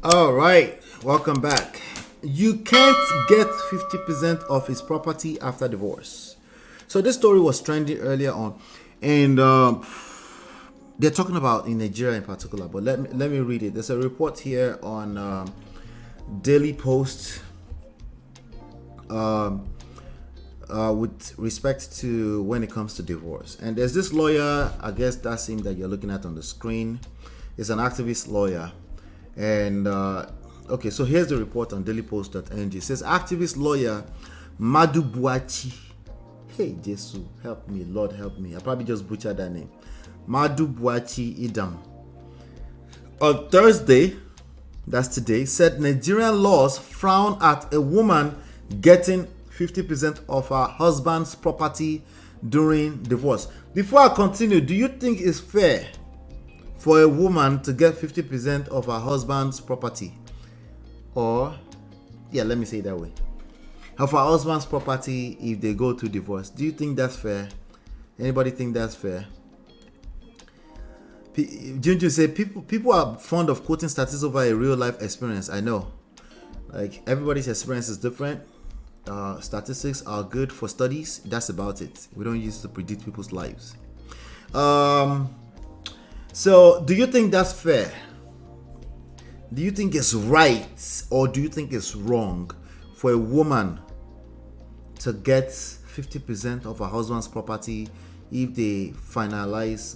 All right, welcome back. You can't get 50% of his property after divorce. So this story was trending earlier on, and they're talking about in Nigeria in particular. But let me read it. There's a report here on Daily Post with respect to when it comes to divorce. And there's this lawyer, I guess that's him that you're looking at on the screen. It's an activist lawyer. And okay, so here's the report on dailypost.ng. It says activist lawyer Madu Buachi. Hey, Jesus, help me, Lord, help me. I probably just butchered that name. Madu Buachi Idam. On Thursday, that's today, said Nigerian laws frown at a woman getting 50% of her husband's property during divorce. Before I continue, do you think it's fair for a woman to get 50% of her husband's property? Or, yeah, let me say it that way. Of her husband's property if they go to divorce. Do you think that's fair? Anybody think that's fair? Junju say people are fond of quoting statistics over a real life experience. I know. Like everybody's experience is different. Statistics are good for studies. That's about it. We don't use it to predict people's lives. So, do you think that's fair? Do you think it's right or do you think it's wrong for a woman to get 50% of her husband's property if they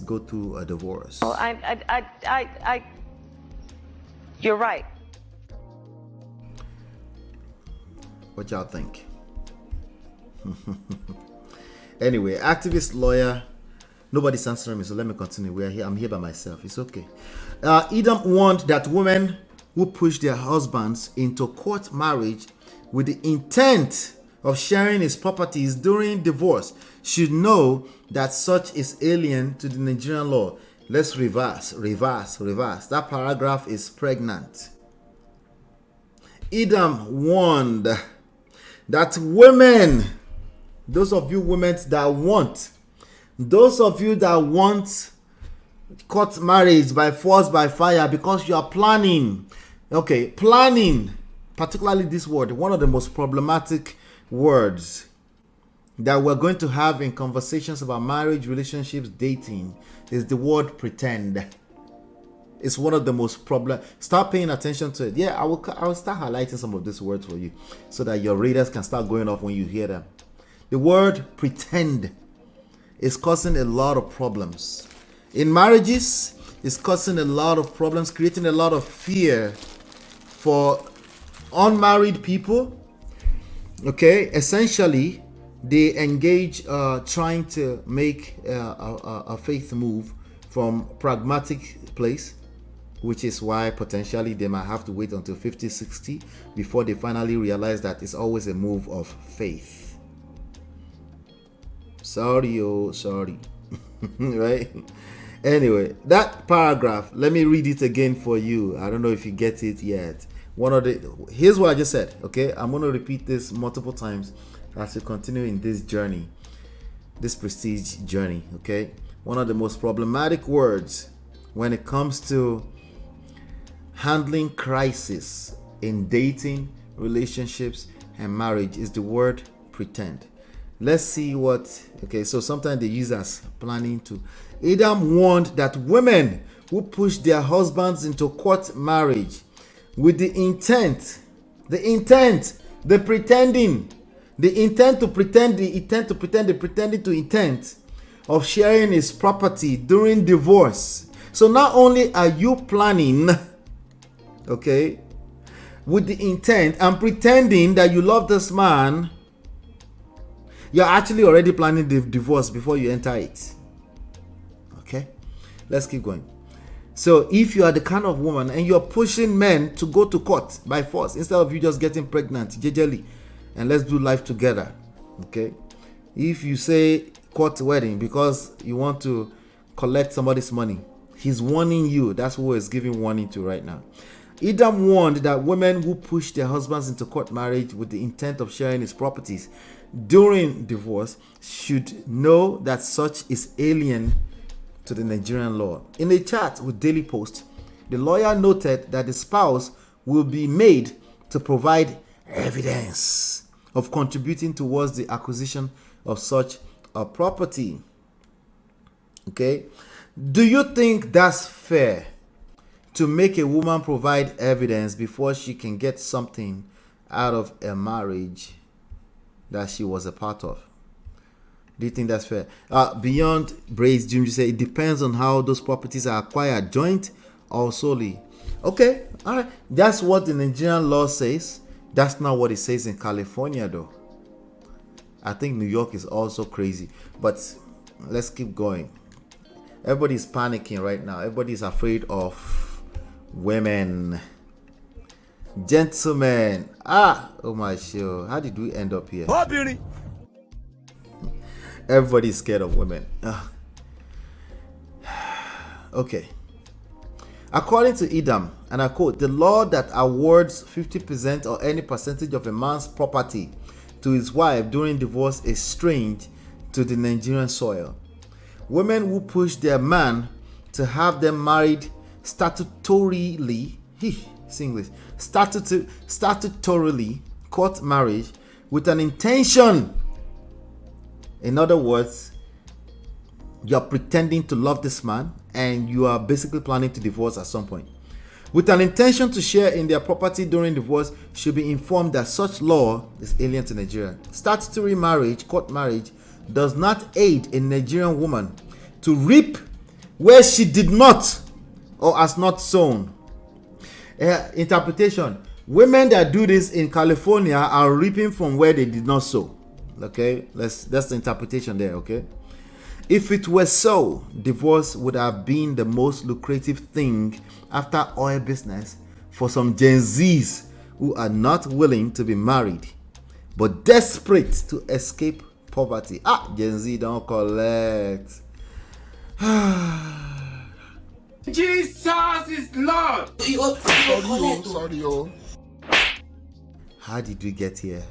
go through a divorce? Well, you're right. What y'all think? Anyway, activist lawyer. Nobody's answering me, so let me continue. We're here. I'm here by myself. It's okay. Edom warned that women who push their husbands into court marriage with the intent of sharing his properties during divorce should know that such is alien to the Nigerian law. Let's reverse. That paragraph is pregnant. Edom warned that women, those of you women that want court marriage by force, by fire, because you are planning, particularly this word, one of the most problematic words that we're going to have in conversations about marriage, relationships, dating, is the word pretend. It's one of the most Start paying attention to it. Yeah, I will start highlighting some of these words for you so that your readers can start going off when you hear them. The word pretend is causing a lot of problems. In marriages, it's causing a lot of problems, creating a lot of fear for unmarried people. Okay, essentially, they engage trying to make a faith move from pragmatic place, which is why potentially they might have to wait until 50, 60 before they finally realize that it's always a move of faith. Sorry. Right? Anyway, that paragraph, let me read it again for you. I don't know if you get it yet. Here's what I just said, okay? I'm going to repeat this multiple times as we continue in this journey, this prestige journey, okay? One of the most problematic words when it comes to handling crisis in dating, relationships, and marriage is the word pretend. Let's see what, so sometimes they use as planning to. Adam warned that women who push their husbands into court marriage with the intent of sharing his property during divorce. So not only are you planning, with the intent and pretending that you love this man, you're actually already planning the divorce before you enter it. Okay, let's keep going. So if you are the kind of woman and you're pushing men to go to court by force instead of you just getting pregnant jejely and let's do life together, okay? If you say court wedding because you want to collect somebody's money, he's warning you. That's who he's giving warning to right now. Edom warned that women who push their husbands into court marriage with the intent of sharing his properties during divorce should know that such is alien to the Nigerian law. In a chat with Daily Post, the lawyer noted that the spouse will be made to provide evidence of contributing towards the acquisition of such a property. Okay? Do you think that's fair to make a woman provide evidence before she can get something out of a marriage that she was a part of? Do you think that's fair? Beyond Braids, Jim, you say it depends on how those properties are acquired, joint or solely. Okay, all right. That's what the Nigerian law says. That's not what it says in California, though. I think New York is also crazy. But let's keep going. Everybody's panicking right now. Everybody's afraid of women. Gentlemen. Oh my show. How did we end up here? Everybody's scared of women. Okay. According to Edom, and I quote, the law that awards 50% or any percentage of a man's property to his wife during divorce is strange to the Nigerian soil. Women who push their man to have them married statutorily, statutorily court marriage with an intention. In other words, you're pretending to love this man and you are basically planning to divorce at some point. With an intention to share in their property during divorce, should be informed that such law is alien to Nigeria. Statutory marriage, court marriage, does not aid a Nigerian woman to reap where she did not or has not sown. Interpretation: women that do this in California are reaping from where they did not sow. Okay, that's the interpretation there. Okay, if it were so, divorce would have been the most lucrative thing after oil business for some Gen Zs who are not willing to be married but desperate to escape poverty. Gen Z don't collect. Jesus is Lord. Sorry. How did we get here?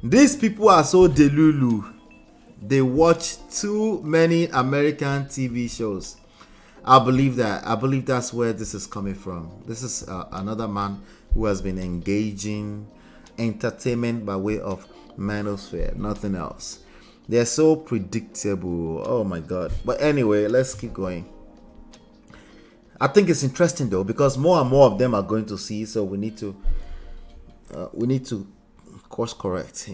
These people are so delulu. They watch too many American TV shows. I believe that's where this is coming from. This is another man who has been engaging entertainment by way of manosphere, nothing else. They're so predictable. Oh my God. But anyway, let's keep going. I think it's interesting though, because more and more of them are going to see. So we need to course correct.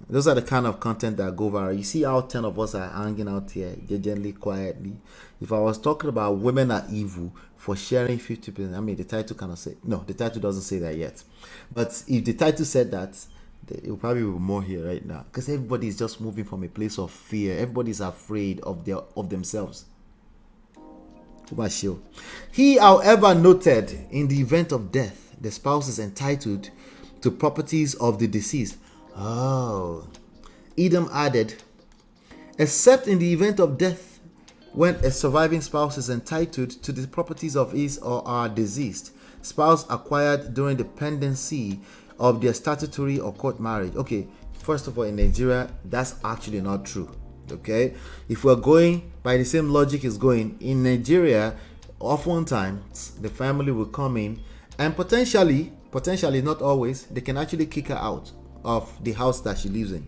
Those are the kind of content that go viral. You see how 10 of us are hanging out here, gently, quietly. If I was talking about women are evil for sharing 50%, I mean, the title cannot say, no, the title doesn't say that yet. But if the title said that, it will probably be more here right now. Because everybody is just moving from a place of fear. Everybody's afraid of themselves. He, however, noted in the event of death, the spouse is entitled to properties of the deceased. Edom added, except in the event of death, when a surviving spouse is entitled to the properties of his or her deceased spouse acquired during the pendency of their statutory or court marriage. Okay, first of all, in Nigeria, that's actually not true. Okay, if we're going by the same logic is going in Nigeria, oftentimes the family will come in and potentially, not always, they can actually kick her out of the house that she lives in.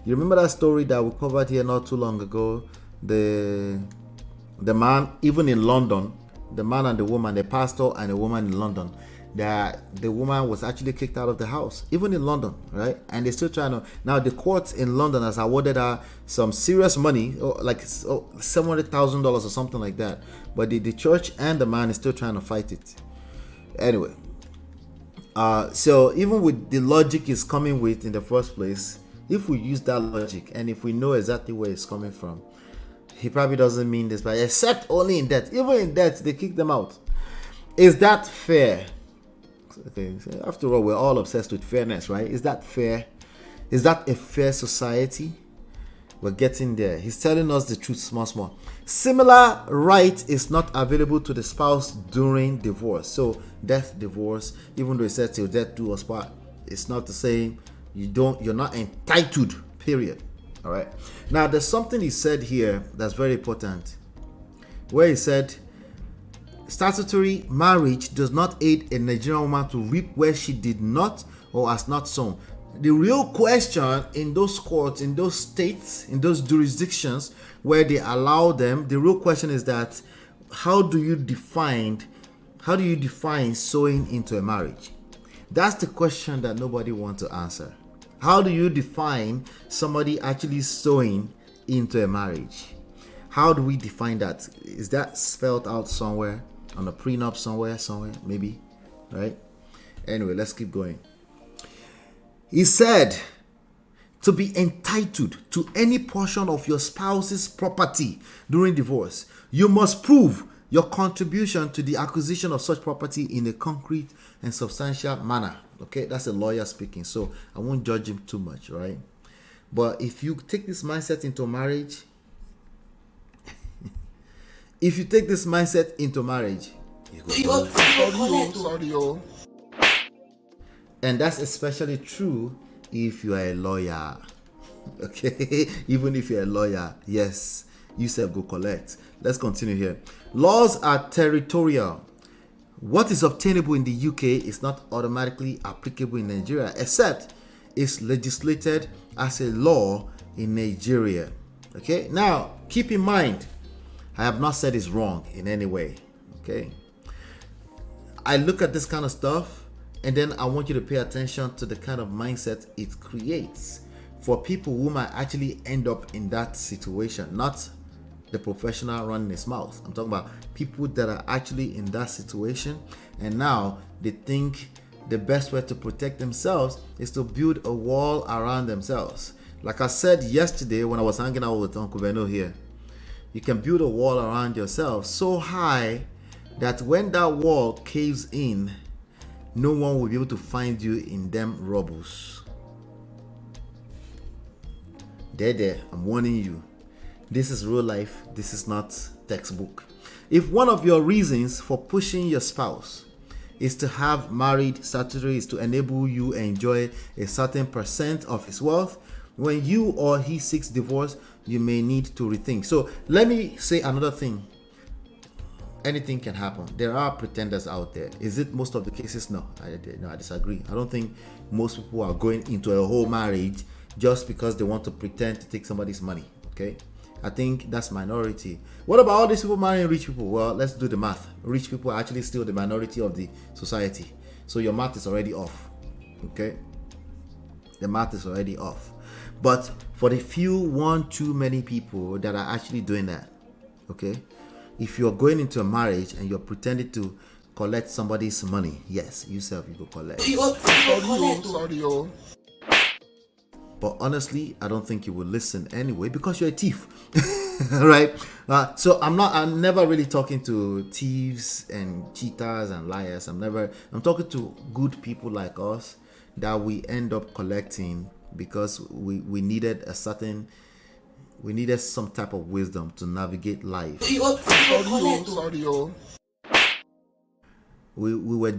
You remember that story that we covered here not too long ago? The man, even in London, the man and the woman, the pastor and the woman in London, that the woman was actually kicked out of the house, even in London, right? And they're still trying to. Now the court in London has awarded her some serious money, like $700,000 or something like that. But the church and the man is still trying to fight it. Anyway, so even with the logic is coming with in the first place, if we use that logic and if we know exactly where it's coming from, he probably doesn't mean this, but except only in death. Even in death, they kick them out. Is that fair? Okay, so after all, we're all obsessed with fairness, right? Is that fair? Is that a fair society? We're getting there. He's telling us the truth, small. Similar right is not available to the spouse during divorce. So death, divorce, even though it says till death do us part, it's not the same. You're not entitled, period. All right. Now, there's something he said here that's very important, where he said statutory marriage does not aid a Nigerian woman to reap where she did not or has not sown. The real question in those courts, in those states, in those jurisdictions where they allow them, the real question is that how do you define sowing into a marriage? That's the question that nobody wants to answer. How do you define somebody actually sowing into a marriage? How do we define that? Is that spelled out somewhere on a prenup somewhere, maybe, right? Anyway, let's keep going. He said, to be entitled to any portion of your spouse's property during divorce, you must prove your contribution to the acquisition of such property in a concrete and substantial manner. Okay, that's a lawyer speaking, so I won't judge him too much, right? But if you take this mindset into marriage, and that's especially true if you are a lawyer. Okay, even if you're a lawyer, yes, you self go collect. Let's continue here. Laws are territorial. What is obtainable in the UK is not automatically applicable in Nigeria, except it's legislated as a law in Nigeria. Okay, now keep in mind, I have not said it's wrong in any way. Okay, I look at this kind of stuff, and then I want you to pay attention to the kind of mindset it creates for people who might actually end up in that situation, not the professional running his mouth. I'm talking about people that are actually in that situation, and now they think the best way to protect themselves is to build a wall around themselves. Like I said yesterday when I was hanging out with Uncle Beno here, you can build a wall around yourself so high that when that wall caves in, no one will be able to find you in them rubbles. There, I'm warning you. This is real life. This is not textbook. If one of your reasons for pushing your spouse is to have married statutory is to enable you enjoy a certain percent of his wealth, when you or he seeks divorce, you may need to rethink. So let me say another thing. Anything can happen. There are pretenders out there. Is it most of the cases? No, I disagree. I don't think most people are going into a whole marriage just because they want to pretend to take somebody's money. Okay, I think that's minority. What about all these people marrying rich people? Well, let's do the math. Rich people are actually still the minority of the society. So your math is already off. Okay, the math is already off. But for the few, one too many people that are actually doing that, okay, if you're going into a marriage and you're pretending to collect somebody's money, yes, you go collect. Sorry. But honestly, I don't think you will listen anyway because you're a thief, right? So I'm never really talking to thieves and cheaters and liars. I'm talking to good people like us that we end up collecting because we needed some type of wisdom to navigate life. We were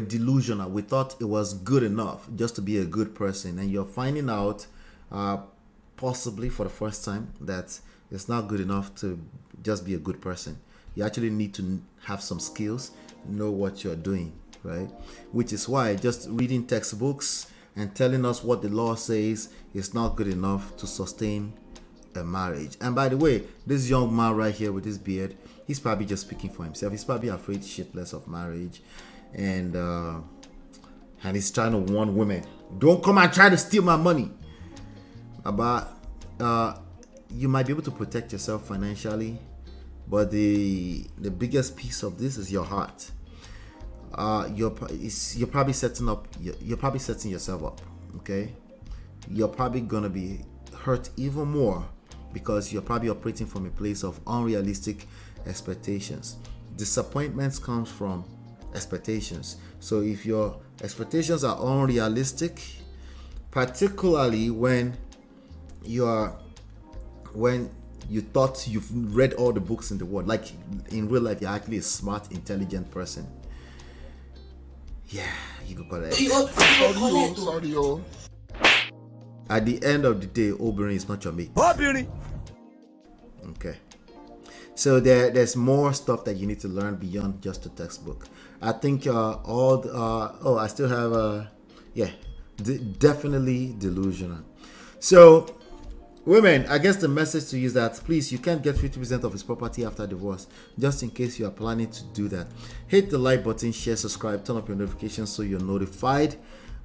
delusional. We thought it was good enough just to be a good person, and you're finding out, possibly for the first time, that it's not good enough to just be a good person. You actually need to have some skills, know what you're doing, right? Which is why just reading textbooks and telling us what the law says is not good enough to sustain a marriage. And by the way, this young man right here with this beard, he's probably just speaking for himself. He's probably afraid shitless of marriage, and he's trying to warn women, don't come and try to steal my money. But you might be able to protect yourself financially, but the biggest piece of this is your heart. You're probably setting yourself up. Okay, you're probably gonna be hurt even more because you're probably operating from a place of unrealistic expectations. Disappointments comes from expectations. So if your expectations are unrealistic, particularly when you thought you've read all the books in the world, like in real life, you're actually a smart, intelligent person. Yeah, you go collect. Sorry. At the end of the day, Obìnrin is not your mate. Obìnrin. Okay. So there's more stuff that you need to learn beyond just the textbook. I think I still have definitely delusional. So women, I guess the message to you is that please, you can't get 50% of his property after divorce. Just in case you are planning to do that, hit the like button, share, subscribe, turn up your notifications so you're notified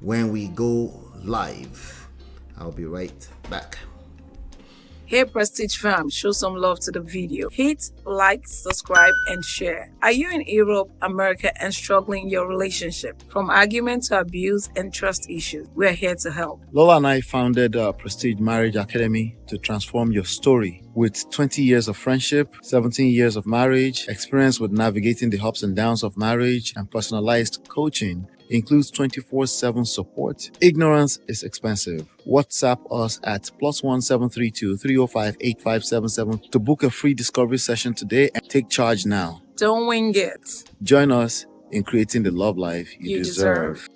when we go live. I'll be right back. Hey Prestige fam, show some love to the video. Hit like, subscribe, and share. Are you in Europe, America, and struggling in your relationship? From argument to abuse and trust issues, we are here to help. Lola and I founded Prestige Marriage Academy to transform your story. With 20 years of friendship, 17 years of marriage, experience with navigating the ups and downs of marriage, and personalized coaching, includes 24/7 support. Ignorance is expensive. WhatsApp us at +1 732 305 8577 to book a free discovery session today and take charge now. Don't wing it. Join us in creating the love life you deserve.